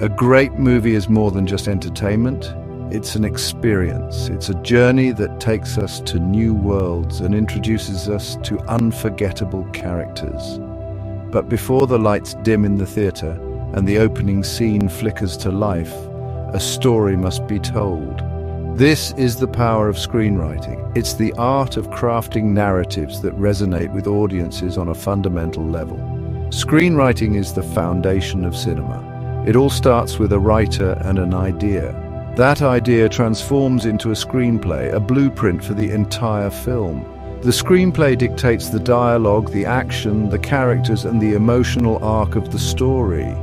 A great movie is more than just entertainment. It's an experience. It's a journey that takes us to new worlds and introduces us to unforgettable characters. But before the lights dim in the theater and the opening scene flickers to life, a story must be told. This is the power of screenwriting. It's the art of crafting narratives that resonate with audiences on a fundamental level. Screenwriting is the foundation of cinema. It all starts with a writer and an idea. That idea transforms into a screenplay, a blueprint for the entire film. The screenplay dictates the dialogue, the action, the characters, and the emotional arc of the story.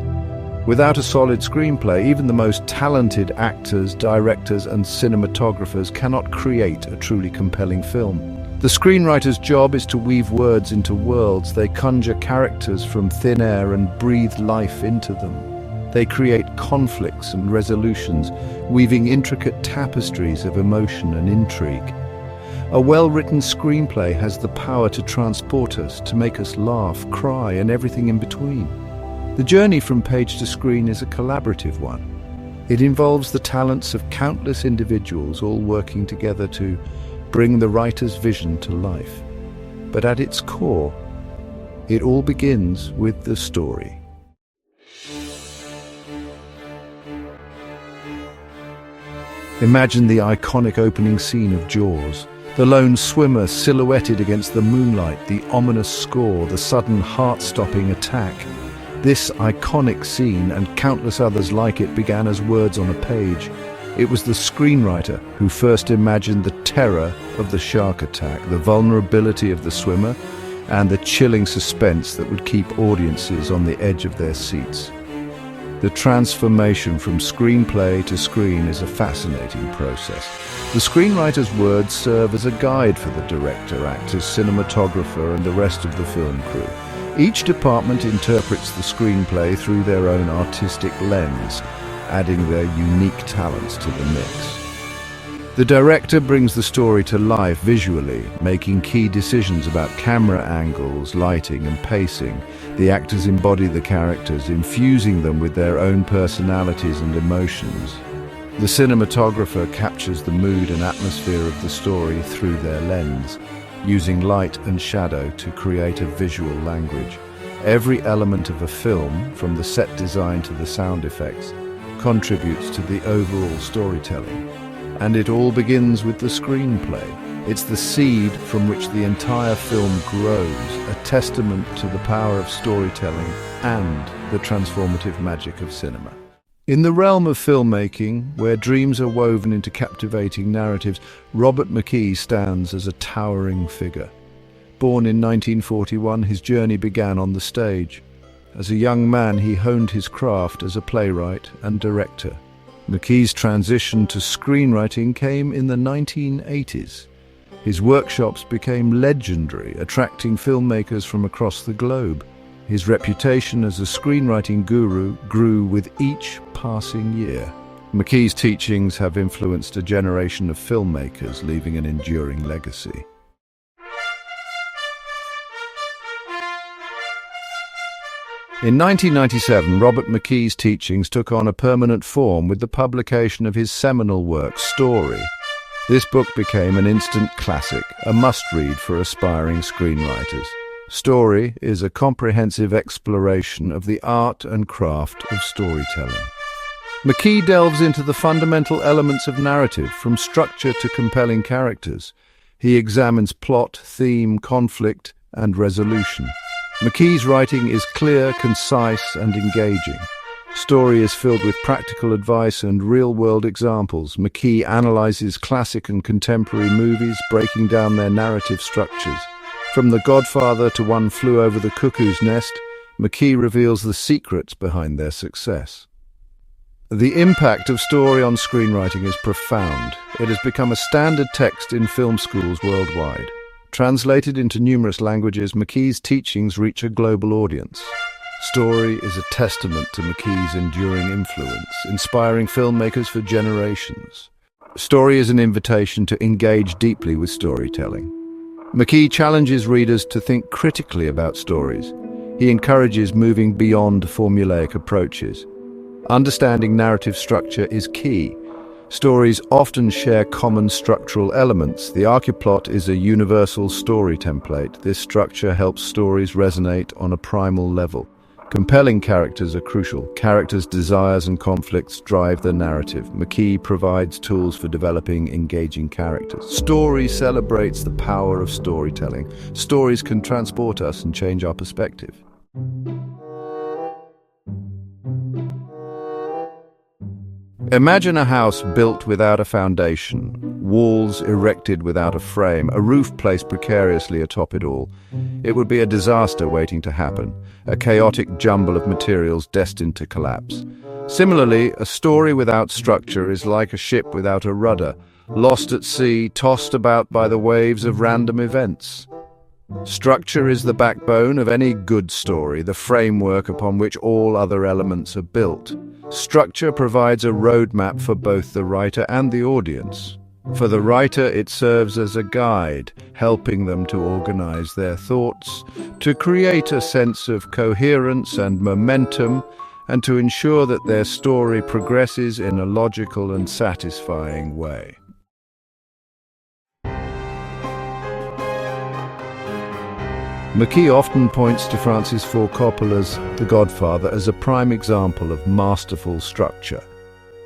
Without a solid screenplay, even the most talented actors, directors, and cinematographers cannot create a truly compelling film. The screenwriter's job is to weave words into worlds. They conjure characters from thin air and breathe life into them. They create conflicts and resolutions, weaving intricate tapestries of emotion and intrigue. A well-written screenplay has the power to transport us, to make us laugh, cry, and everything in between. The journey from page to screen is a collaborative one. It involves the talents of countless individuals all working together to bring the writer's vision to life. But at its core, it all begins with the story. Imagine the iconic opening scene of Jaws. The lone swimmer silhouetted against the moonlight, the ominous score, the sudden heart-stopping attack. This iconic scene, and countless others like it, began as words on a page. It was the screenwriter who first imagined the terror of the shark attack, the vulnerability of the swimmer, and the chilling suspense that would keep audiences on the edge of their seats. The transformation from screenplay to screen is a fascinating process. The screenwriter's words serve as a guide for the director, actors, cinematographer, and the rest of the film crew. Each department interprets the screenplay through their own artistic lens, adding their unique talents to the mix. The director brings the story to life visually, making key decisions about camera angles, lighting, and pacing. The actors embody the characters, infusing them with their own personalities and emotions. The cinematographer captures the mood and atmosphere of the story through their lens, using light and shadow to create a visual language. Every element of a film, from the set design to the sound effects, contributes to the overall storytelling. And it all begins with the screenplay. It's the seed from which the entire film grows, a testament to the power of storytelling and the transformative magic of cinema. In the realm of filmmaking, where dreams are woven into captivating narratives, Robert McKee stands as a towering figure. Born in 1941, his journey began on the stage. As a young man, he honed his craft as a playwright and director. McKee's transition to screenwriting came in the 1980s. His workshops became legendary, attracting filmmakers from across the globe. His reputation as a screenwriting guru grew with each passing year. McKee's teachings have influenced a generation of filmmakers, leaving an enduring legacy. In 1997, Robert McKee's teachings took on a permanent form with the publication of his seminal work, Story. This book became an instant classic, a must-read for aspiring screenwriters. Story is a comprehensive exploration of the art and craft of storytelling. McKee delves into the fundamental elements of narrative, from structure to compelling characters. He examines plot, theme, conflict, and resolution. McKee's writing is clear, concise, and engaging. Story is filled with practical advice and real-world examples. McKee analyzes classic and contemporary movies, breaking down their narrative structures. From The Godfather to One Flew Over the Cuckoo's Nest, McKee reveals the secrets behind their success. The impact of story on screenwriting is profound. It has become a standard text in film schools worldwide. Translated into numerous languages, McKee's teachings reach a global audience. Story is a testament to McKee's enduring influence, inspiring filmmakers for generations. Story is an invitation to engage deeply with storytelling. McKee challenges readers to think critically about stories. He encourages moving beyond formulaic approaches. Understanding narrative structure is key. Stories often share common structural elements. The archeplot is a universal story template. This structure helps stories resonate on a primal level. Compelling characters are crucial. Characters' desires and conflicts drive the narrative. McKee provides tools for developing engaging characters. Story celebrates the power of storytelling. Stories can transport us and change our perspective. Imagine a house built without a foundation, walls erected without a frame, a roof placed precariously atop it all. It would be a disaster waiting to happen, a chaotic jumble of materials destined to collapse. Similarly, a story without structure is like a ship without a rudder, lost at sea, tossed about by the waves of random events. Structure is the backbone of any good story, the framework upon which all other elements are built. Structure provides a roadmap for both the writer and the audience. For the writer, it serves as a guide, helping them to organize their thoughts, to create a sense of coherence and momentum, and to ensure that their story progresses in a logical and satisfying way. McKee often points to Francis Ford Coppola's The Godfather as a prime example of masterful structure.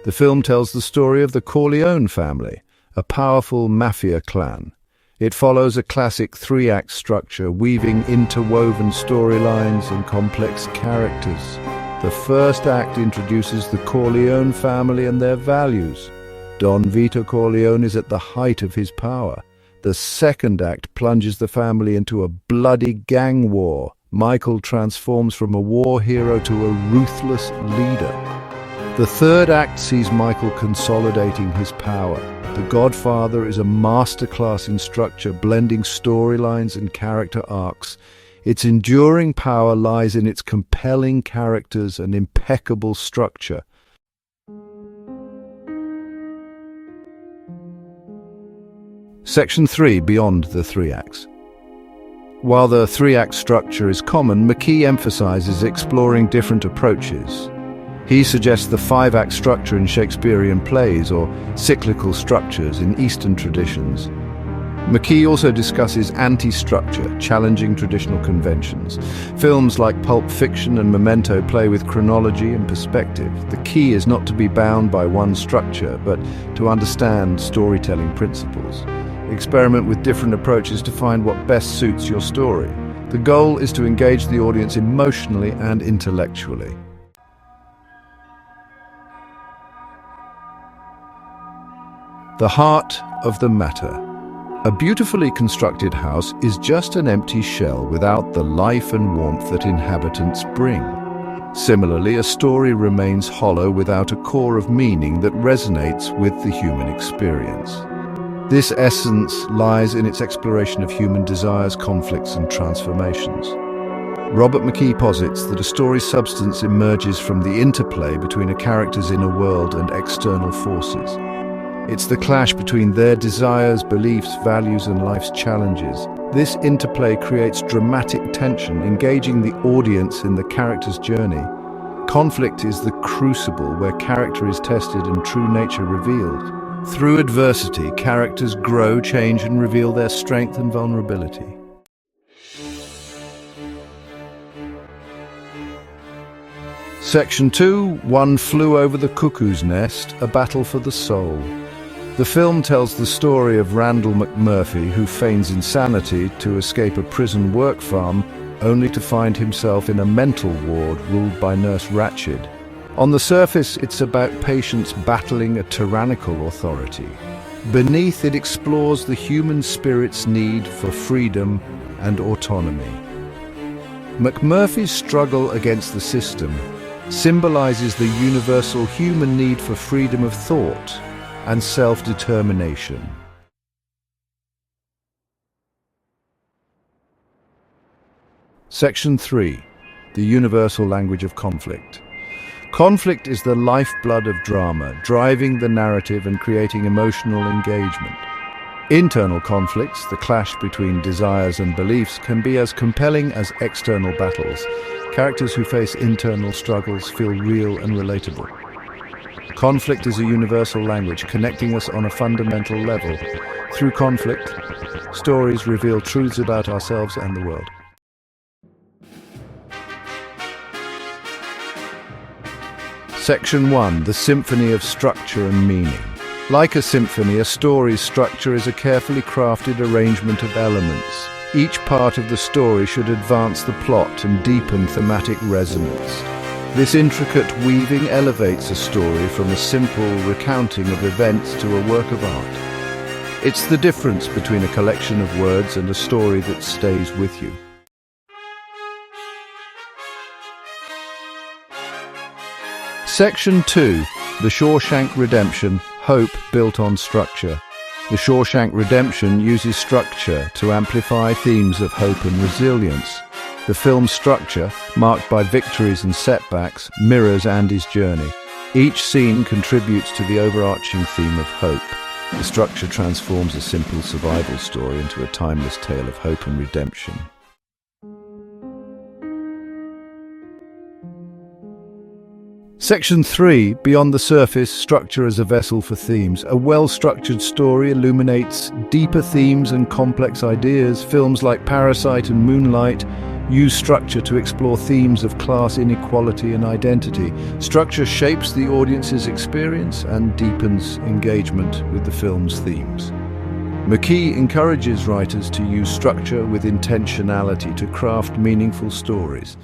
The film tells the story of the Corleone family, a powerful mafia clan. It follows a classic three-act structure, weaving interwoven storylines and complex characters. The first act introduces the Corleone family and their values. Don Vito Corleone is at the height of his power. The second act plunges the family into a bloody gang war. Michael transforms from a war hero to a ruthless leader. The third act sees Michael consolidating his power. The Godfather is a masterclass in structure, blending storylines and character arcs. Its enduring power lies in its compelling characters and impeccable structure. Section 3. Beyond the three acts. While the three-act structure is common, McKee emphasizes exploring different approaches. He suggests the five-act structure in Shakespearean plays or cyclical structures in Eastern traditions. McKee also discusses anti-structure, challenging traditional conventions. Films like Pulp Fiction and Memento play with chronology and perspective. The key is not to be bound by one structure, but to understand storytelling principles. Experiment with different approaches to find what best suits your story. The goal is to engage the audience emotionally and intellectually. The heart of the matter. A beautifully constructed house is just an empty shell without the life and warmth that inhabitants bring. Similarly, a story remains hollow without a core of meaning that resonates with the human experience. This essence lies in its exploration of human desires, conflicts, and transformations. Robert McKee posits that a story's substance emerges from the interplay between a character's inner world and external forces. It's the clash between their desires, beliefs, values, and life's challenges. This interplay creates dramatic tension, engaging the audience in the character's journey. Conflict is the crucible where character is tested and true nature revealed. Through adversity, characters grow, change, and reveal their strength and vulnerability. Section 2. One Flew Over the Cuckoo's Nest, A Battle for the Soul. The film tells the story of Randall McMurphy, who feigns insanity to escape a prison work farm, only to find himself in a mental ward ruled by Nurse Ratched. On the surface, it's about patients battling a tyrannical authority. Beneath, it explores the human spirit's need for freedom and autonomy. McMurphy's struggle against the system symbolizes the universal human need for freedom of thought and self-determination. Section 3. The universal language of conflict. Conflict is the lifeblood of drama, driving the narrative and creating emotional engagement. Internal conflicts, the clash between desires and beliefs, can be as compelling as external battles. Characters who face internal struggles feel real and relatable. Conflict is a universal language connecting us on a fundamental level. Through conflict, stories reveal truths about ourselves and the world. Section 1. The Symphony of Structure and Meaning. Like a symphony, a story's structure is a carefully crafted arrangement of elements. Each part of the story should advance the plot and deepen thematic resonance. This intricate weaving elevates a story from a simple recounting of events to a work of art. It's the difference between a collection of words and a story that stays with you. Section 2. The Shawshank Redemption. Hope built on structure. The Shawshank Redemption uses structure to amplify themes of hope and resilience. The film's structure, marked by victories and setbacks, mirrors Andy's journey. Each scene contributes to the overarching theme of hope. The structure transforms a simple survival story into a timeless tale of hope and redemption. Section 3. Beyond the Surface, Structure as a Vessel for Themes. A well-structured story illuminates deeper themes and complex ideas. Films like Parasite and Moonlight use structure to explore themes of class inequality and identity. Structure shapes the audience's experience and deepens engagement with the film's themes. McKee encourages writers to use structure with intentionality to craft meaningful stories.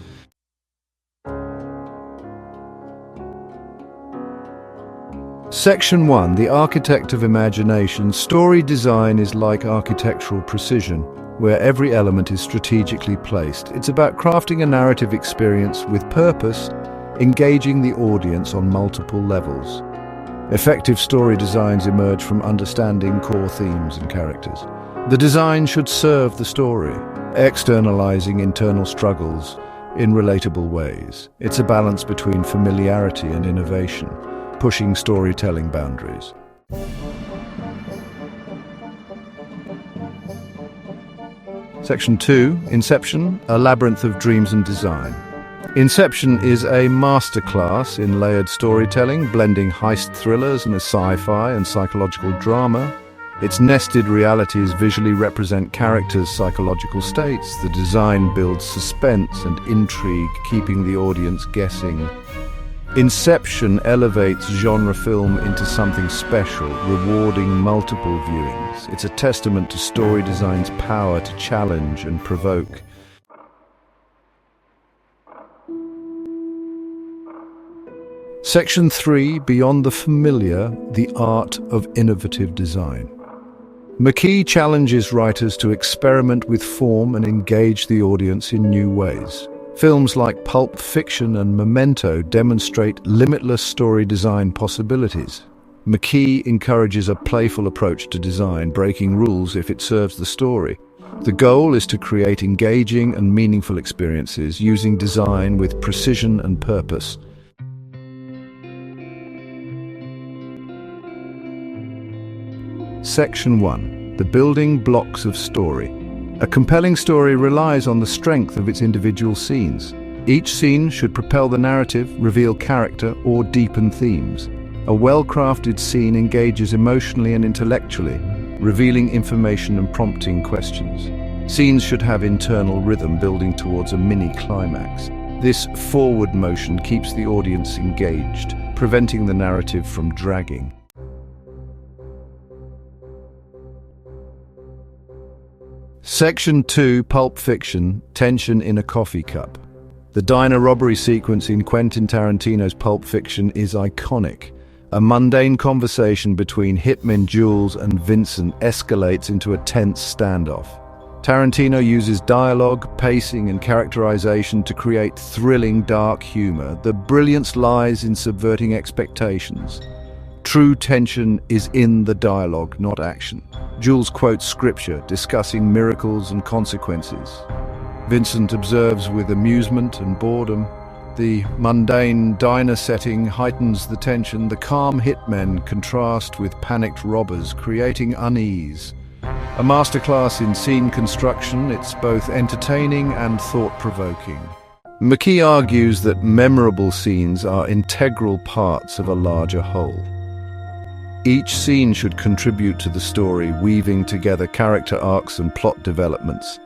Section 1. The Architect of Imagination. Story design is like architectural precision, where every element is strategically placed. It's about crafting a narrative experience with purpose, engaging the audience on multiple levels. Effective story designs emerge from understanding core themes and characters. The design should serve the story, externalizing internal struggles in relatable ways. It's a balance between familiarity and innovation, pushing storytelling boundaries. Section 2. Inception, a labyrinth of dreams and design. Inception is a masterclass in layered storytelling, blending heist thrillers and a sci-fi and psychological drama. Its nested realities visually represent characters' psychological states. The design builds suspense and intrigue, keeping the audience guessing. Inception elevates genre film into something special, rewarding multiple viewings. It's a testament to story design's power to challenge and provoke. Section 3. Beyond the Familiar, the Art of Innovative Design. McKee challenges writers to experiment with form and engage the audience in new ways. Films like Pulp Fiction and Memento demonstrate limitless story design possibilities. McKee encourages a playful approach to design, breaking rules if it serves the story. The goal is to create engaging and meaningful experiences using design with precision and purpose. Section 1. The Building Blocks of Story. A compelling story relies on the strength of its individual scenes. Each scene should propel the narrative, reveal character, or deepen themes. A well-crafted scene engages emotionally and intellectually, revealing information and prompting questions. Scenes should have internal rhythm building towards a mini-climax. This forward motion keeps the audience engaged, preventing the narrative from dragging. Section 2. Pulp Fiction, Tension in a Coffee Cup. The diner robbery sequence in Quentin Tarantino's Pulp Fiction is iconic. A mundane conversation between hitman Jules and Vincent escalates into a tense standoff. Tarantino uses dialogue, pacing, and characterization to create thrilling, dark humor. The brilliance lies in subverting expectations. True tension is in the dialogue, not action. Jules quotes scripture, discussing miracles and consequences. Vincent observes with amusement and boredom. The mundane diner setting heightens the tension. The calm hitmen contrast with panicked robbers, creating unease. A masterclass in scene construction, it's both entertaining and thought-provoking. McKee argues that memorable scenes are integral parts of a larger whole. Each scene should contribute to the story, weaving together character arcs and plot developments.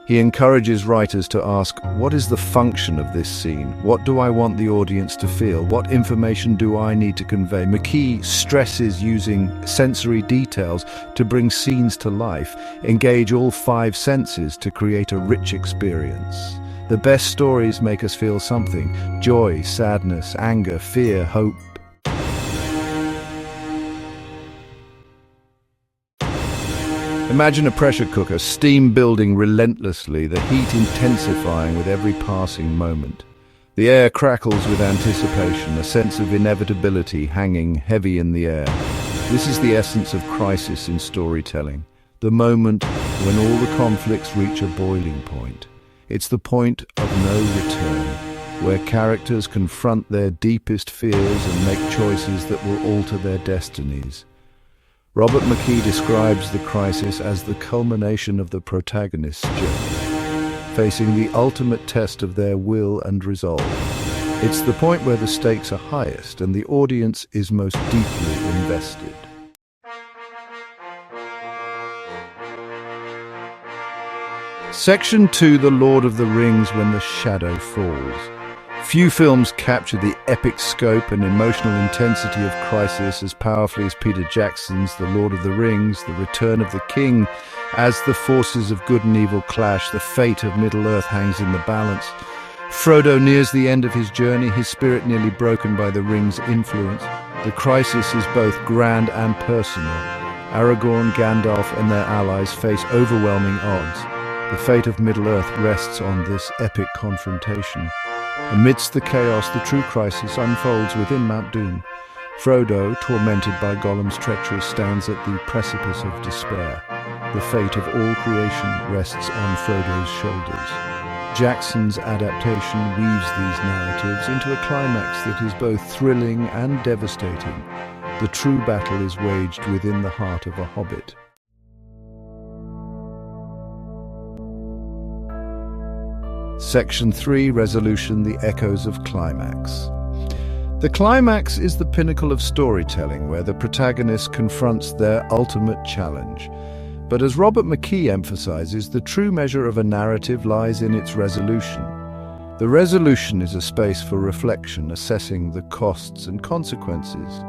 He encourages writers to ask, what is the function of this scene? What do I want the audience to feel? What information do I need to convey? McKee stresses using sensory details to bring scenes to life, engage all 5 senses to create a rich experience. The best stories make us feel something: joy, sadness, anger, fear, hope. Imagine a pressure cooker, steam building relentlessly, the heat intensifying with every passing moment. The air crackles with anticipation, a sense of inevitability hanging heavy in the air. This is the essence of crisis in storytelling, the moment when all the conflicts reach a boiling point. It's the point of no return, where characters confront their deepest fears and make choices that will alter their destinies. Robert McKee describes the crisis as the culmination of the protagonist's journey, facing the ultimate test of their will and resolve. It's the point where the stakes are highest and the audience is most deeply invested. Section 2, The Lord of the Rings, When the Shadow Falls. Few films capture the epic scope and emotional intensity of crisis as powerfully as Peter Jackson's The Lord of the Rings, The Return of the King. As the forces of good and evil clash, the fate of Middle-earth hangs in the balance. Frodo nears the end of his journey, his spirit nearly broken by the ring's influence. The crisis is both grand and personal. Aragorn, Gandalf and their allies face overwhelming odds. The fate of Middle-earth rests on this epic confrontation. Amidst the chaos, the true crisis unfolds within Mount Doom. Frodo, tormented by Gollum's treachery, stands at the precipice of despair. The fate of all creation rests on Frodo's shoulders. Jackson's adaptation weaves these narratives into a climax that is both thrilling and devastating. The true battle is waged within the heart of a hobbit. Section 3, Resolution, The Echoes of Climax. The climax is the pinnacle of storytelling, where the protagonist confronts their ultimate challenge. But as Robert McKee emphasizes, the true measure of a narrative lies in its resolution. The resolution is a space for reflection, assessing the costs and consequences.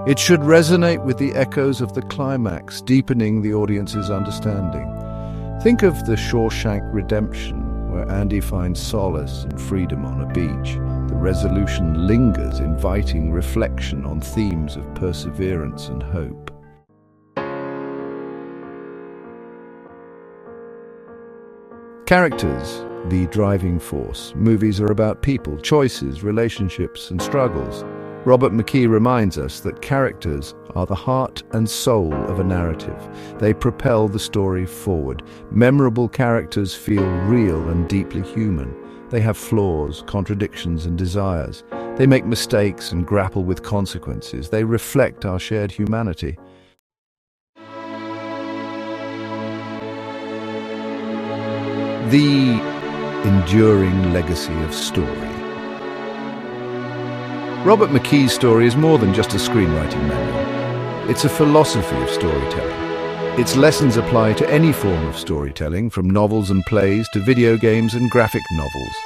It should resonate with the echoes of the climax, deepening the audience's understanding. Think of The Shawshank Redemption, where Andy finds solace and freedom on a beach. The resolution lingers, inviting reflection on themes of perseverance and hope. Characters, the driving force. Movies are about people, choices, relationships, and struggles. Robert McKee reminds us that characters are the heart and soul of a narrative. They propel the story forward. Memorable characters feel real and deeply human. They have flaws, contradictions, and desires. They make mistakes and grapple with consequences. They reflect our shared humanity. The enduring legacy of story. Robert McKee's story is more than just a screenwriting manual. It's a philosophy of storytelling. Its lessons apply to any form of storytelling, from novels and plays to video games and graphic novels.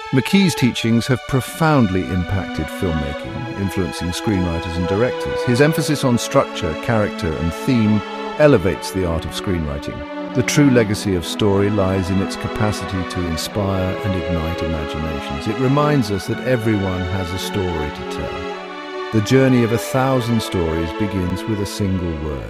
McKee's teachings have profoundly impacted filmmaking, influencing screenwriters and directors. His emphasis on structure, character, and theme elevates the art of screenwriting. The true legacy of story lies in its capacity to inspire and ignite imaginations. It reminds us that everyone has a story to tell. The journey of 1,000 stories begins with a single word.